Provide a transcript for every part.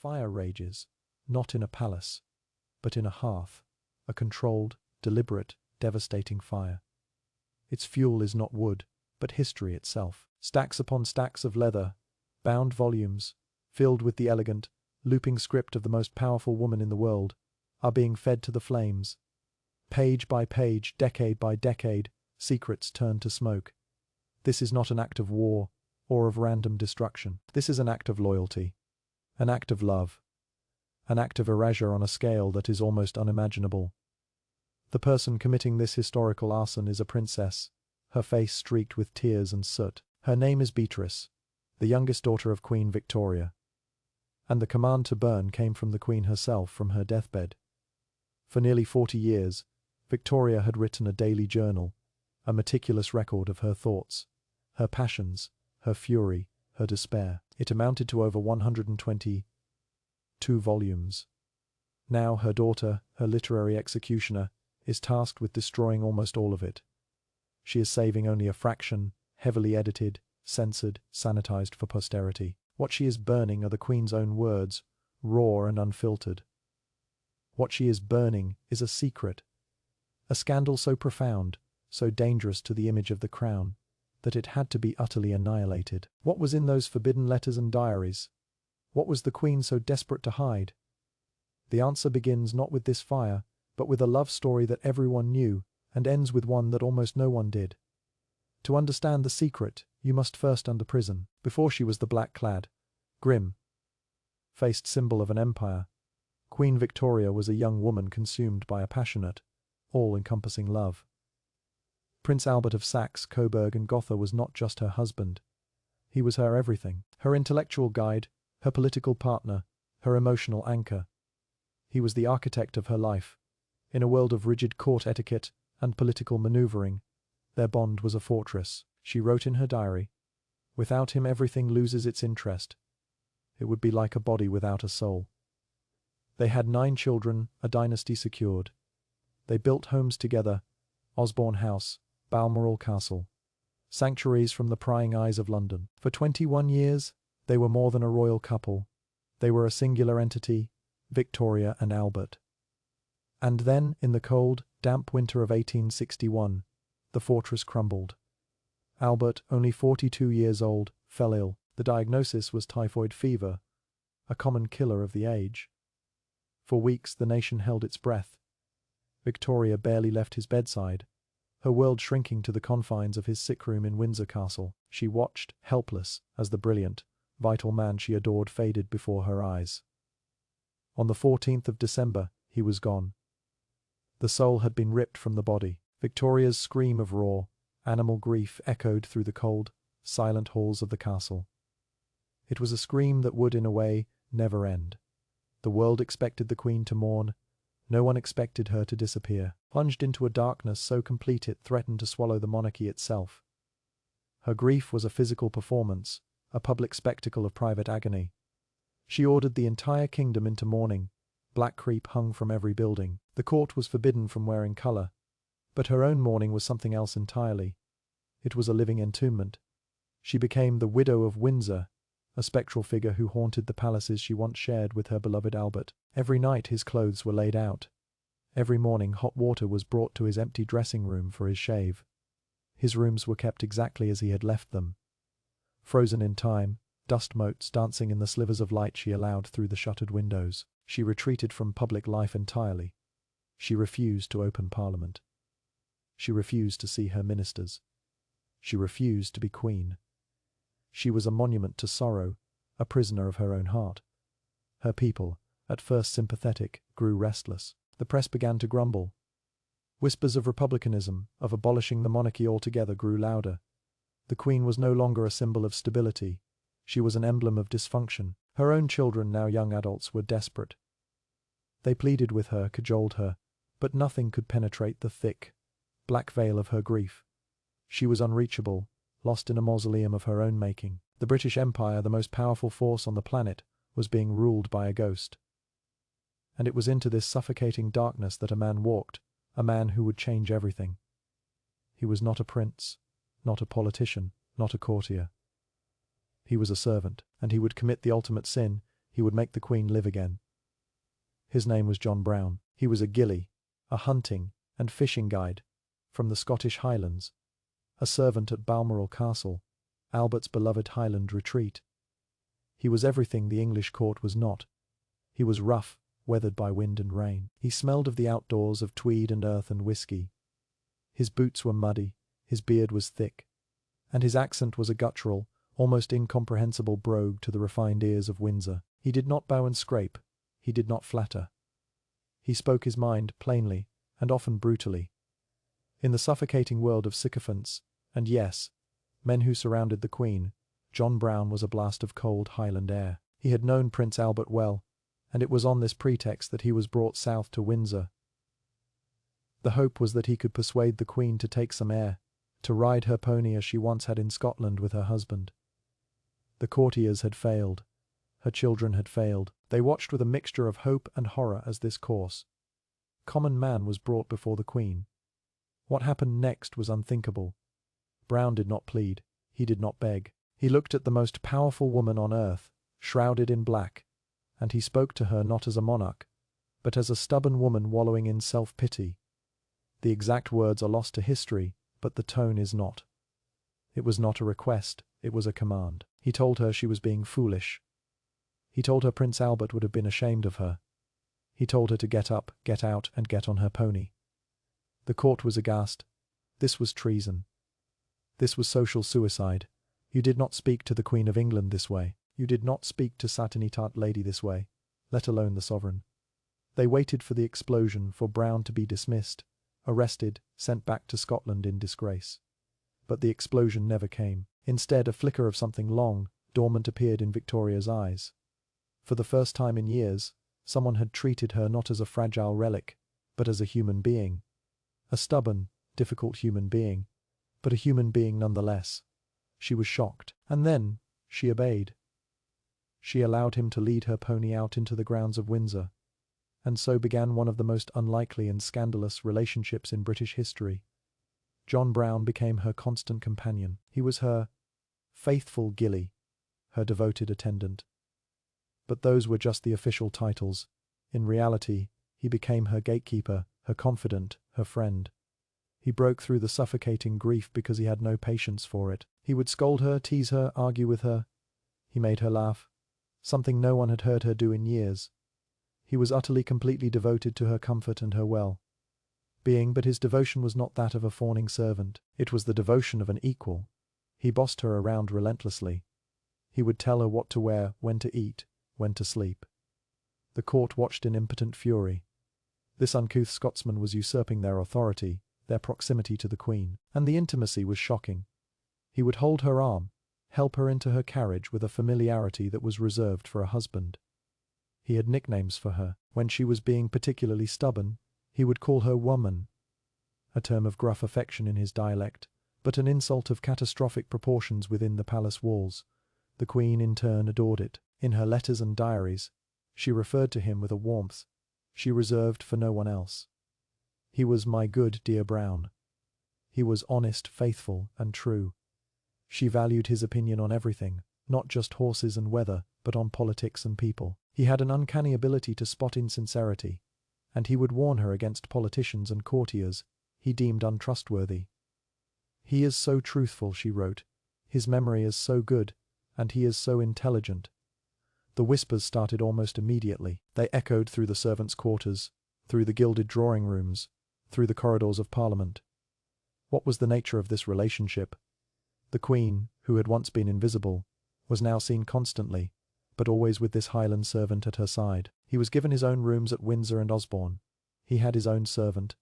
fire rages, not in a palace, but in a hearth, a controlled, deliberate, devastating fire. Its fuel is not wood, but history itself. Stacks upon stacks of leather, bound volumes, filled with the elegant, looping script of the most powerful woman in the world, are being fed to the flames. Page by page, decade by decade, secrets turn to smoke. This is not an act of war or of random destruction. This is an act of loyalty, an act of love, an act of erasure on a scale that is almost unimaginable. The person committing this historical arson is a princess, her face streaked with tears and soot. Her name is Beatrice, the youngest daughter of Queen Victoria. And the command to burn came from the Queen herself from her deathbed. For nearly 40 years, Victoria had written a daily journal, a meticulous record of her thoughts, her passions, her fury, her despair. It amounted to over 122 volumes. Now her daughter, her literary executioner, is tasked with destroying almost all of it. She is saving only a fraction, heavily edited, censored, sanitized for posterity. What she is burning are the Queen's own words, raw and unfiltered. What she is burning is a secret, a scandal so profound, so dangerous to the image of the crown, that it had to be utterly annihilated. What was in those forbidden letters and diaries? What was the Queen so desperate to hide? The answer begins not with this fire, but with a love story that everyone knew, and ends with one that almost no one did. To understand the secret, you must first under prison. Before she was the black-clad, grim, faced symbol of an empire, Queen Victoria was a young woman consumed by a passionate, all-encompassing love. Prince Albert of Saxe, Coburg and Gotha was not just her husband. He was her everything, her intellectual guide, her political partner, her emotional anchor. He was the architect of her life. In a world of rigid court etiquette and political maneuvering, their bond was a fortress. She wrote in her diary, "Without him everything loses its interest. It would be like a body without a soul." They had 9 children, a dynasty secured. They built homes together, Osborne House, Balmoral Castle, sanctuaries from the prying eyes of London. For 21 years, they were more than a royal couple. They were a singular entity, Victoria and Albert. And then, in the cold, damp winter of 1861, the fortress crumbled. Albert, only 42 years old, fell ill. The diagnosis was typhoid fever, a common killer of the age. For weeks the nation held its breath. Victoria barely left his bedside, her world shrinking to the confines of his sick room in Windsor Castle. She watched, helpless, as the brilliant, vital man she adored faded before her eyes. On the 14th of December, he was gone. The soul had been ripped from the body. Victoria's scream of raw, animal grief echoed through the cold, silent halls of the castle. It was a scream that would, in a way, never end. The world expected the Queen to mourn. No one expected her to disappear, plunged into a darkness so complete it threatened to swallow the monarchy itself. Her grief was a physical performance, a public spectacle of private agony. She ordered the entire kingdom into mourning. Black creep hung from every building. The court was forbidden from wearing colour. But her own mourning was something else entirely. It was a living entombment. She became the widow of Windsor, a spectral figure who haunted the palaces she once shared with her beloved Albert. Every night his clothes were laid out. Every morning hot water was brought to his empty dressing room for his shave. His rooms were kept exactly as he had left them. Frozen in time, dust motes dancing in the slivers of light she allowed through the shuttered windows. She retreated from public life entirely. She refused to open Parliament. She refused to see her ministers. She refused to be queen. She was a monument to sorrow, a prisoner of her own heart. Her people, at first sympathetic, grew restless. The press began to grumble. Whispers of republicanism, of abolishing the monarchy altogether, grew louder. The Queen was no longer a symbol of stability. She was an emblem of dysfunction. Her own children, now young adults, were desperate. They pleaded with her, cajoled her, but nothing could penetrate the thick, black veil of her grief. She was unreachable, lost in a mausoleum of her own making. The British Empire, the most powerful force on the planet, was being ruled by a ghost. And it was into this suffocating darkness that a man walked, a man who would change everything. He was not a prince, not a politician, not a courtier. He was a servant, and he would commit the ultimate sin. He would make the Queen live again. His name was John Brown. He was a gillie, a hunting and fishing guide from the Scottish Highlands, a servant at Balmoral Castle, Albert's beloved Highland retreat. He was everything the English court was not. He was rough, weathered by wind and rain. He smelled of the outdoors, of tweed and earth and whiskey. His boots were muddy, his beard was thick, and his accent was a guttural, almost incomprehensible brogue to the refined ears of Windsor. He did not bow and scrape, he did not flatter. He spoke his mind plainly, and often brutally. In the suffocating world of sycophants, and yes, men who surrounded the Queen, John Brown was a blast of cold Highland air. He had known Prince Albert well, and it was on this pretext that he was brought south to Windsor. The hope was that he could persuade the Queen to take some air, to ride her pony as she once had in Scotland with her husband. The courtiers had failed. Her children had failed. They watched with a mixture of hope and horror as this course. Common man was brought before the Queen. What happened next was unthinkable. Brown did not plead. He did not beg. He looked at the most powerful woman on earth, shrouded in black, and he spoke to her not as a monarch, but as a stubborn woman wallowing in self-pity. The exact words are lost to history, but the tone is not. It was not a request, it was a command. He told her she was being foolish. He told her Prince Albert would have been ashamed of her. He told her to get up, get out, and get on her pony. The court was aghast. This was treason. This was social suicide. You did not speak to the Queen of England this way. You did not speak to Satanitat Lady this way, let alone the sovereign. They waited for the explosion, for Brown to be dismissed, arrested, sent back to Scotland in disgrace. But the explosion never came. Instead, a flicker of something long, dormant appeared in Victoria's eyes. For the first time in years, someone had treated her not as a fragile relic, but as a human being. A stubborn, difficult human being, but a human being nonetheless. She was shocked, and then she obeyed. She allowed him to lead her pony out into the grounds of Windsor, and so began one of the most unlikely and scandalous relationships in British history. John Brown became her constant companion. He was her faithful gillie, her devoted attendant. But those were just the official titles. In reality, he became her gatekeeper, her confidant, her friend. He broke through the suffocating grief because he had no patience for it. He would scold her, tease her, argue with her. He made her laugh, something no one had heard her do in years. He was utterly, completely devoted to her comfort and her well-being, but his devotion was not that of a fawning servant. It was the devotion of an equal. He bossed her around relentlessly. He would tell her what to wear, when to eat, when to sleep. The court watched in impotent fury. This uncouth Scotsman was usurping their authority, their proximity to the Queen, and the intimacy was shocking. He would hold her arm, help her into her carriage with a familiarity that was reserved for a husband. He had nicknames for her. When she was being particularly stubborn, he would call her woman, a term of gruff affection in his dialect, but an insult of catastrophic proportions within the palace walls. The Queen in turn adored it. In her letters and diaries, she referred to him with a warmth she reserved for no one else. He was my good dear Brown. He was honest, faithful, and true. She valued his opinion on everything, not just horses and weather, but on politics and people. He had an uncanny ability to spot insincerity, and he would warn her against politicians and courtiers he deemed untrustworthy. "He is so truthful," she wrote. "His memory is so good, and he is so intelligent." The whispers started almost immediately. They echoed through the servants' quarters, through the gilded drawing rooms, through the corridors of Parliament. What was the nature of this relationship? The Queen, who had once been invisible, was now seen constantly, but always with this Highland servant at her side. He was given his own rooms at Windsor and Osborne. He had his own servant.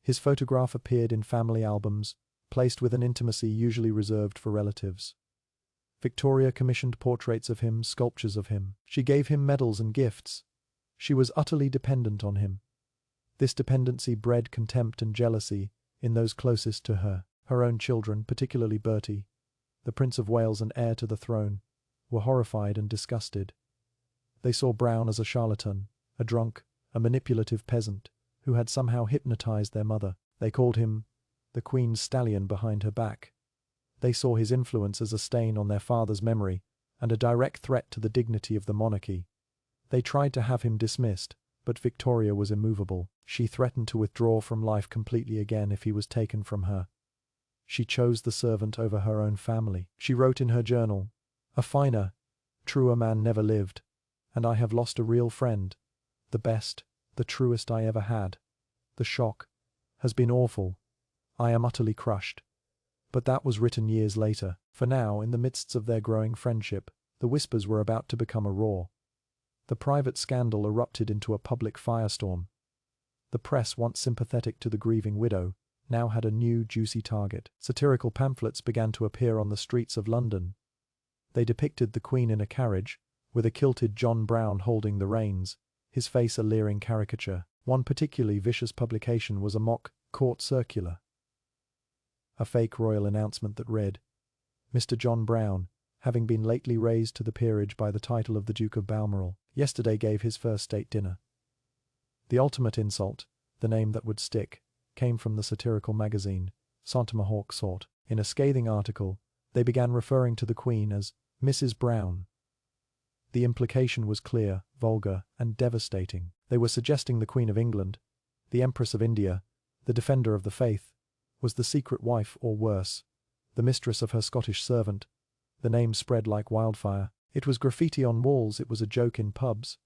His photograph appeared in family albums, placed with an intimacy usually reserved for relatives. Victoria commissioned portraits of him, sculptures of him. She gave him medals and gifts. She was utterly dependent on him. This dependency bred contempt and jealousy in those closest to her. Her own children, particularly Bertie, the Prince of Wales and heir to the throne, were horrified and disgusted. They saw Brown as a charlatan, a drunk, a manipulative peasant, who had somehow hypnotized their mother. They called him the Queen's stallion behind her back. They saw his influence as a stain on their father's memory and a direct threat to the dignity of the monarchy. They tried to have him dismissed, but Victoria was immovable. She threatened to withdraw from life completely again if he was taken from her. She chose the servant over her own family. She wrote in her journal, "A finer, truer man never lived, and I have lost a real friend, the best, the truest I ever had. The shock has been awful. I am utterly crushed." But that was written years later, for now, in the midst of their growing friendship, the whispers were about to become a roar. The private scandal erupted into a public firestorm. The press, once sympathetic to the grieving widow, now had a new, juicy target. Satirical pamphlets began to appear on the streets of London. They depicted the Queen in a carriage, with a kilted John Brown holding the reins, his face a leering caricature. One particularly vicious publication was a mock court circular. A fake royal announcement that read, "Mr. John Brown, having been lately raised to the peerage by the title of the Duke of Balmoral, yesterday gave his first state dinner." The ultimate insult, the name that would stick, came from the satirical magazine, Centimahawk Sort. In a scathing article, they began referring to the Queen as Mrs. Brown. The implication was clear, vulgar, and devastating. They were suggesting the Queen of England, the Empress of India, the defender of the faith, was the secret wife, or worse, the mistress of her Scottish servant. The name spread like wildfire. It was graffiti on walls, it was a joke in pubs.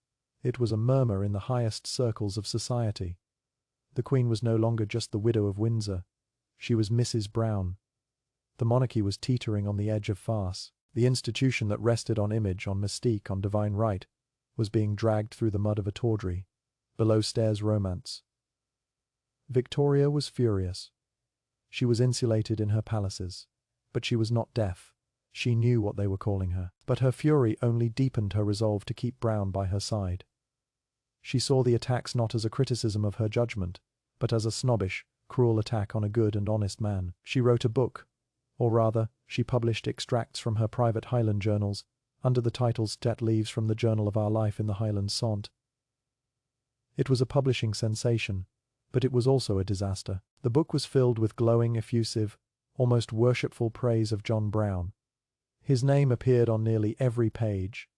It was a murmur in the highest circles of society. The Queen was no longer just the widow of Windsor. She was Mrs. Brown. The monarchy was teetering on the edge of farce. The institution that rested on image, on mystique, on divine right, was being dragged through the mud of a tawdry, below-stairs romance. Victoria was furious. She was insulated in her palaces, but she was not deaf. She knew what they were calling her, but her fury only deepened her resolve to keep Brown by her side. She saw the attacks not as a criticism of her judgment, but as a snobbish, cruel attack on a good and honest man. She wrote a book, or rather, she published extracts from her private Highland journals, under the titles "Tet Leaves from the Journal of Our Life in the Highlands Sant." It was a publishing sensation, but it was also a disaster. The book was filled with glowing, effusive, almost worshipful praise of John Brown. His name appeared on nearly every page.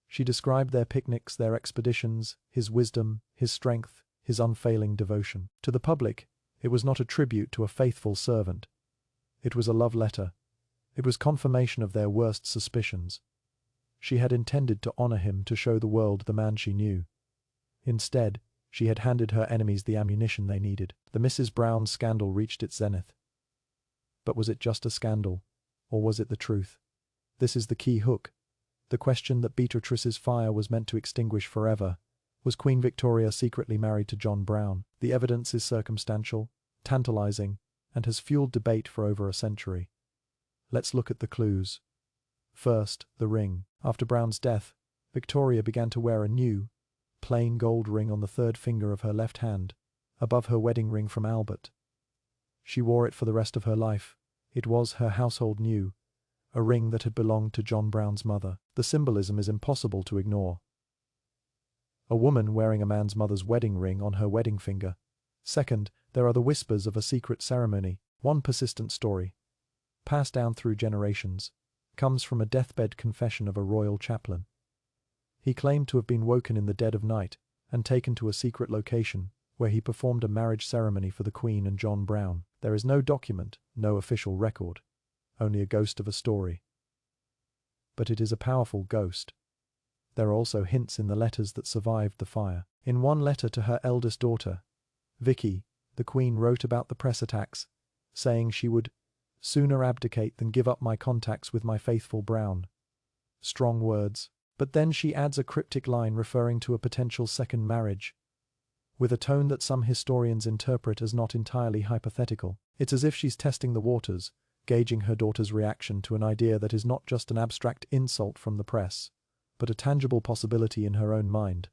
She described their picnics, their expeditions, his wisdom, his strength, his unfailing devotion. To the public, it was not a tribute to a faithful servant. It was a love letter. It was confirmation of their worst suspicions. She had intended to honor him, to show the world the man she knew. Instead, she had handed her enemies the ammunition they needed. The Mrs. Brown scandal reached its zenith. But was it just a scandal, or was it the truth? This is the key hook. The question that Beatrice's fire was meant to extinguish forever. Was Queen Victoria secretly married to John Brown? The evidence is circumstantial, tantalizing, and has fueled debate for over a century. Let's look at the clues. First, the ring. After Brown's death, Victoria began to wear a new, plain gold ring on the third finger of her left hand, above her wedding ring from Albert. She wore it for the rest of her life. It was, her household knew, a ring that had belonged to John Brown's mother. The symbolism is impossible to ignore. A woman wearing a man's mother's wedding ring on her wedding finger. Second, there are the whispers of a secret ceremony. One persistent story, passed down through generations, comes from a deathbed confession of a royal chaplain. He claimed to have been woken in the dead of night and taken to a secret location where he performed a marriage ceremony for the Queen and John Brown. There is no document, no official record, only a ghost of a story. But it is a powerful ghost. There are also hints in the letters that survived the fire. In one letter to her eldest daughter, Vicky, the Queen wrote about the press attacks, saying she would sooner abdicate than give up my contacts with my faithful Brown. Strong words. But then she adds a cryptic line referring to a potential second marriage, with a tone that some historians interpret as not entirely hypothetical. It's as if she's testing the waters, gauging her daughter's reaction to an idea that is not just an abstract insult from the press, but a tangible possibility in her own mind.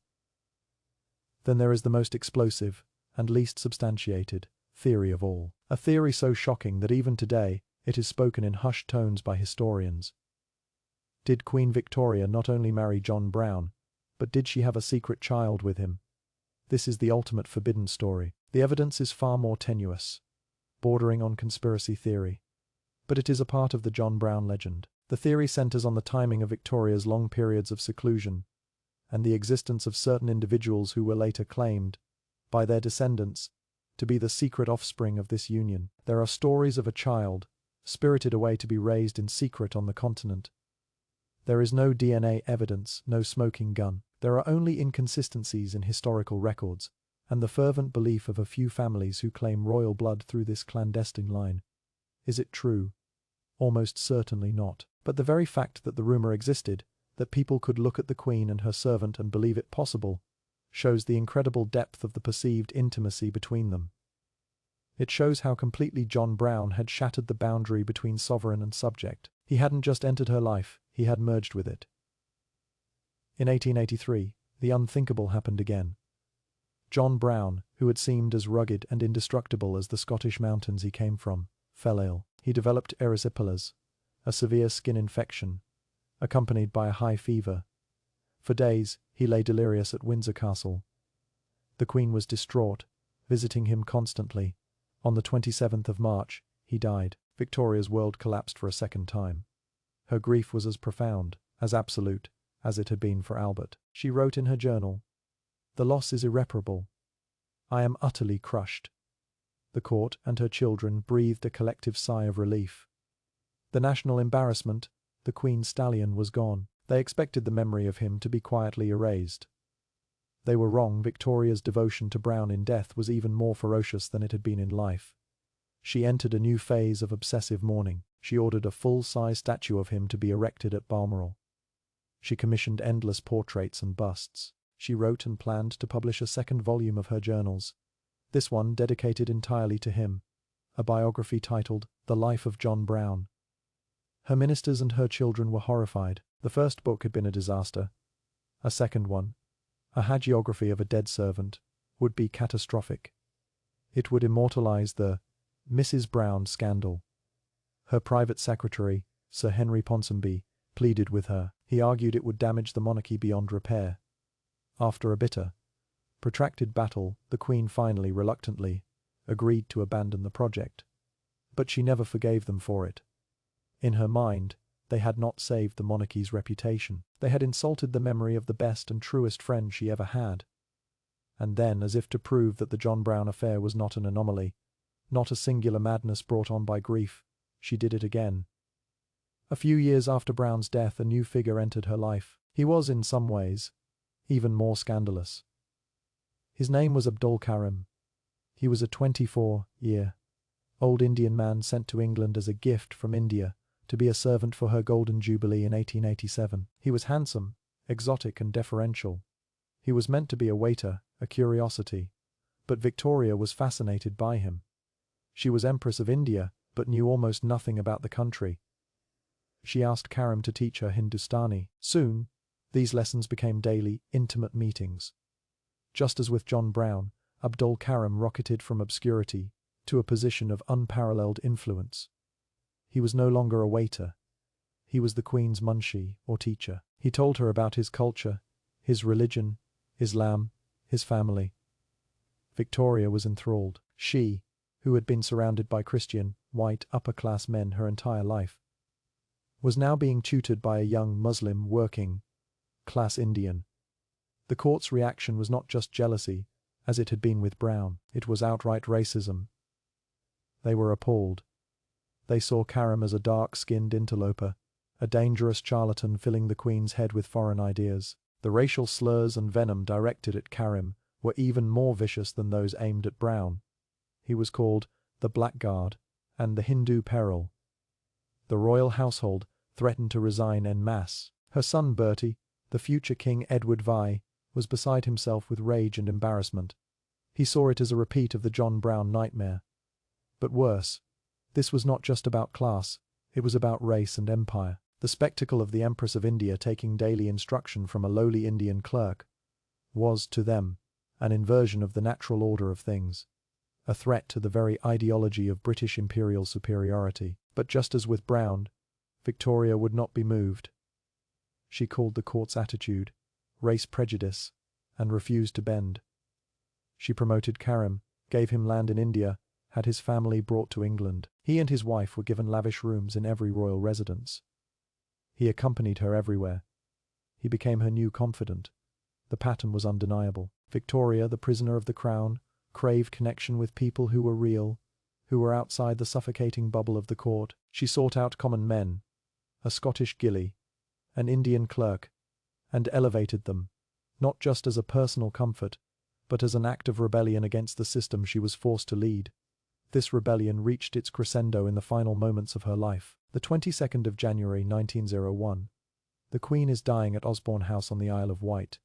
Then there is the most explosive, and least substantiated, theory of all. A theory so shocking that even today, it is spoken in hushed tones by historians. Did Queen Victoria not only marry John Brown, but did she have a secret child with him? This is the ultimate forbidden story. The evidence is far more tenuous, bordering on conspiracy theory, but it is a part of the John Brown legend. The theory centers on the timing of Victoria's long periods of seclusion, and the existence of certain individuals who were later claimed, by their descendants, to be the secret offspring of this union. There are stories of a child, spirited away to be raised in secret on the continent. There is no DNA evidence, no smoking gun. There are only inconsistencies in historical records, and the fervent belief of a few families who claim royal blood through this clandestine line. Is it true? Almost certainly not. But the very fact that the rumor existed, that people could look at the Queen and her servant and believe it possible, shows the incredible depth of the perceived intimacy between them. It shows how completely John Brown had shattered the boundary between sovereign and subject. He hadn't just entered her life, he had merged with it. In 1883, the unthinkable happened again. John Brown, who had seemed as rugged and indestructible as the Scottish mountains he came from, fell ill. He developed erysipelas, a severe skin infection, accompanied by a high fever. For days, he lay delirious at Windsor Castle. The Queen was distraught, visiting him constantly. On the 27th of March, he died. Victoria's world collapsed for a second time. Her grief was as profound, as absolute, as it had been for Albert. She wrote in her journal, "The loss is irreparable. I am utterly crushed." The court and her children breathed a collective sigh of relief. The national embarrassment, the Queen's stallion, was gone. They expected the memory of him to be quietly erased. They were wrong. Victoria's devotion to Brown in death was even more ferocious than it had been in life. She entered a new phase of obsessive mourning. She ordered a full-size statue of him to be erected at Balmoral. She commissioned endless portraits and busts. She wrote and planned to publish a second volume of her journals, this one dedicated entirely to him, a biography titled The Life of John Brown. Her ministers and her children were horrified. The first book had been a disaster. A second one, a hagiography of a dead servant, would be catastrophic. It would immortalize the Mrs. Brown scandal. Her private secretary, Sir Henry Ponsonby, pleaded with her. He argued it would damage the monarchy beyond repair. After a bitter, protracted battle, the Queen finally, reluctantly, agreed to abandon the project. But she never forgave them for it. In her mind, they had not saved the monarchy's reputation. They had insulted the memory of the best and truest friend she ever had. And then, as if to prove that the John Brown affair was not an anomaly, not a singular madness brought on by grief, she did it again. A few years after Brown's death, a new figure entered her life. He was, in some ways, even more scandalous. His name was Abdul Karim. He was a 24-year-old Indian man sent to England as a gift from India to be a servant for her Golden Jubilee in 1887. He was handsome, exotic and deferential. He was meant to be a waiter, a curiosity. But Victoria was fascinated by him. She was Empress of India, but knew almost nothing about the country. She asked Karim to teach her Hindustani. Soon, these lessons became daily, intimate meetings. Just as with John Brown, Abdul Karim rocketed from obscurity to a position of unparalleled influence. He was no longer a waiter. He was the Queen's munshi, or teacher. He told her about his culture, his religion, Islam, his family. Victoria was enthralled. She, who had been surrounded by Christian, white, upper-class men her entire life, was now being tutored by a young Muslim working-class Indian. The court's reaction was not just jealousy, as it had been with Brown. It was outright racism. They were appalled. They saw Karim as a dark-skinned interloper, a dangerous charlatan filling the Queen's head with foreign ideas. The racial slurs and venom directed at Karim were even more vicious than those aimed at Brown. He was called the Blackguard and the Hindu Peril. The royal household threatened to resign en masse. Her son Bertie, the future King Edward VI, was beside himself with rage and embarrassment. He saw it as a repeat of the John Brown nightmare. But worse, this was not just about class, it was about race and empire. The spectacle of the Empress of India taking daily instruction from a lowly Indian clerk was, to them, an inversion of the natural order of things, a threat to the very ideology of British imperial superiority. But just as with Brown, Victoria would not be moved. She called the court's attitude race prejudice and refused to bend. She promoted Karim, gave him land in India, had his family brought to England. He and his wife were given lavish rooms in every royal residence. He accompanied her everywhere. He became her new confidant. The pattern was undeniable. Victoria, the prisoner of the crown, craved connection with people who were real, who were outside the suffocating bubble of the court. She sought out common men, a Scottish gillie, an Indian clerk, and elevated them, not just as a personal comfort, but as an act of rebellion against the system she was forced to lead. This rebellion reached its crescendo in the final moments of her life. The 22nd of January 1901. The Queen is dying at Osborne House on the Isle of Wight.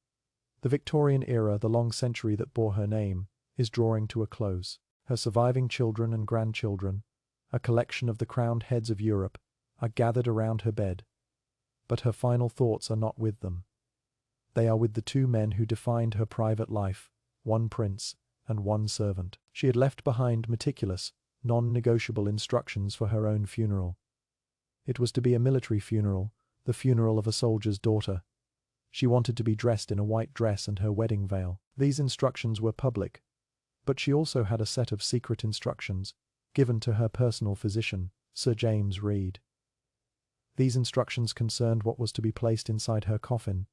The Victorian era, the long century that bore her name, is drawing to a close. Her surviving children and grandchildren, a collection of the crowned heads of Europe, are gathered around her bed. But her final thoughts are not with them. They are with the two men who defined her private life, one prince and one servant. She had left behind meticulous, non-negotiable instructions for her own funeral. It was to be a military funeral, the funeral of a soldier's daughter. She wanted to be dressed in a white dress and her wedding veil. These instructions were public, but she also had a set of secret instructions given to her personal physician, Sir James Reed. These instructions concerned what was to be placed inside her coffin,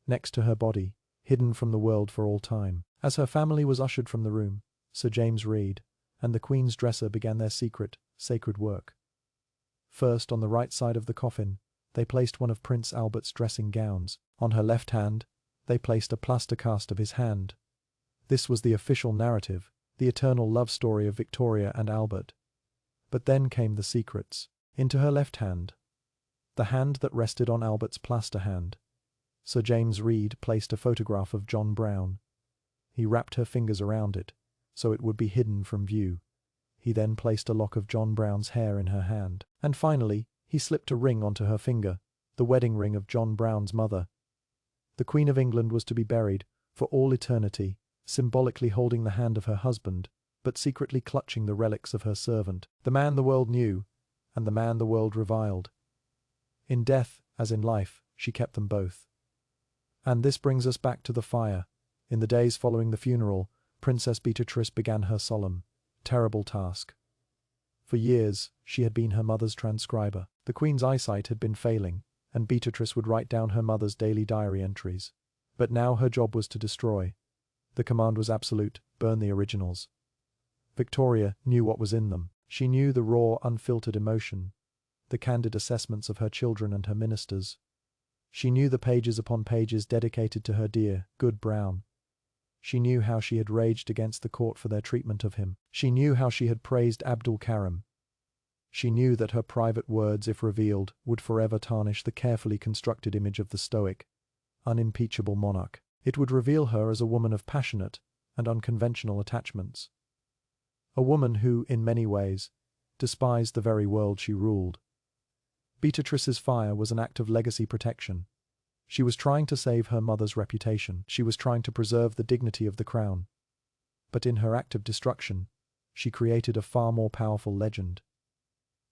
next to her body, hidden from the world for all time. As her family was ushered from the room, Sir James Reed and the Queen's dresser began their secret, sacred work. First, on the right side of the coffin, they placed one of Prince Albert's dressing gowns. On her left hand, they placed a plaster cast of his hand. This was the official narrative, the eternal love story of Victoria and Albert. But then came the secrets. Into her left hand, the hand that rested on Albert's plaster hand, Sir James Reed placed a photograph of John Brown. He wrapped her fingers around it, so it would be hidden from view. He then placed a lock of John Brown's hair in her hand. And finally, he slipped a ring onto her finger, the wedding ring of John Brown's mother. The Queen of England was to be buried, for all eternity, symbolically holding the hand of her husband, but secretly clutching the relics of her servant, the man the world knew, and the man the world reviled. In death, as in life, she kept them both. And this brings us back to the fire. In the days following the funeral, Princess Beatrice began her solemn, terrible task. For years, she had been her mother's transcriber. The Queen's eyesight had been failing, and Beatrice would write down her mother's daily diary entries. But now her job was to destroy. The command was absolute: burn the originals. Victoria knew what was in them. She knew the raw, unfiltered emotion, the candid assessments of her children and her ministers. She knew the pages upon pages dedicated to her dear, good Brown. She knew how she had raged against the court for their treatment of him. She knew how she had praised Abdul Karim. She knew that her private words, if revealed, would forever tarnish the carefully constructed image of the stoic, unimpeachable monarch. It would reveal her as a woman of passionate and unconventional attachments. A woman who, in many ways, despised the very world she ruled. Beatrice's fire was an act of legacy protection. She was trying to save her mother's reputation. She was trying to preserve the dignity of the crown. But in her act of destruction, she created a far more powerful legend.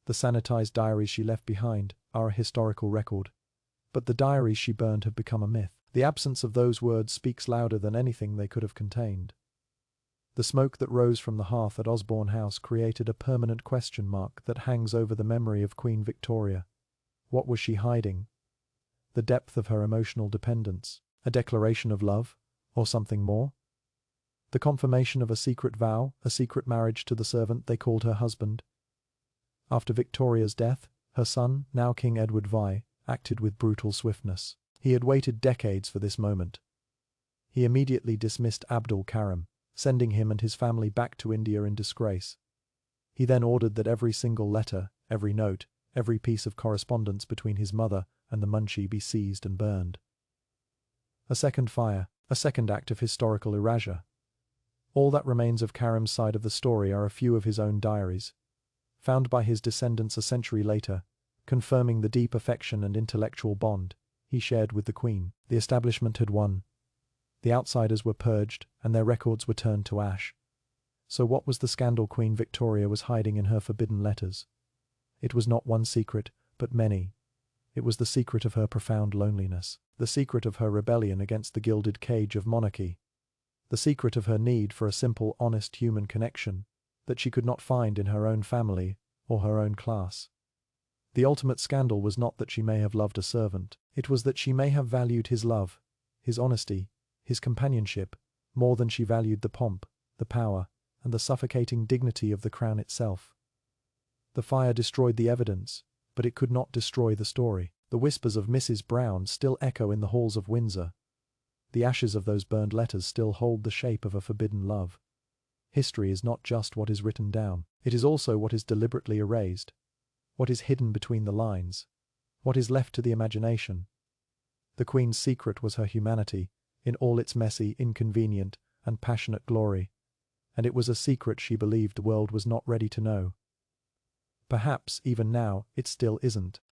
The sanitized diaries she left behind are a historical record, but the diaries she burned have become a myth. The absence of those words speaks louder than anything they could have contained. The smoke that rose from the hearth at Osborne House created a permanent question mark that hangs over the memory of Queen Victoria. What was she hiding? The depth of her emotional dependence, a declaration of love, or something more? The confirmation of a secret vow, a secret marriage to the servant they called her husband. After Victoria's death, her son, now King Edward VI, acted with brutal swiftness. He had waited decades for this moment. He immediately dismissed Abdul Karim, sending him and his family back to India in disgrace. He then ordered that every single letter, every note, every piece of correspondence between his mother and the monarchy be seized and burned. A second fire, a second act of historical erasure. All that remains of Karim's side of the story are a few of his own diaries, found by his descendants a century later, confirming the deep affection and intellectual bond he shared with the Queen. The establishment had won. The outsiders were purged, and their records were turned to ash. So what was the scandal Queen Victoria was hiding in her forbidden letters? It was not one secret, but many. It was the secret of her profound loneliness, the secret of her rebellion against the gilded cage of monarchy, the secret of her need for a simple, honest human connection that she could not find in her own family or her own class. The ultimate scandal was not that she may have loved a servant, it was that she may have valued his love, his honesty, his companionship, more than she valued the pomp, the power, and the suffocating dignity of the crown itself. The fire destroyed the evidence, but it could not destroy the story. The whispers of Mrs. Brown still echo in the halls of Windsor. The ashes of those burned letters still hold the shape of a forbidden love. History is not just what is written down, it is also what is deliberately erased, what is hidden between the lines, what is left to the imagination. The Queen's secret was her humanity, in all its messy, inconvenient, and passionate glory, and it was a secret she believed the world was not ready to know. Perhaps, even now, it still isn't.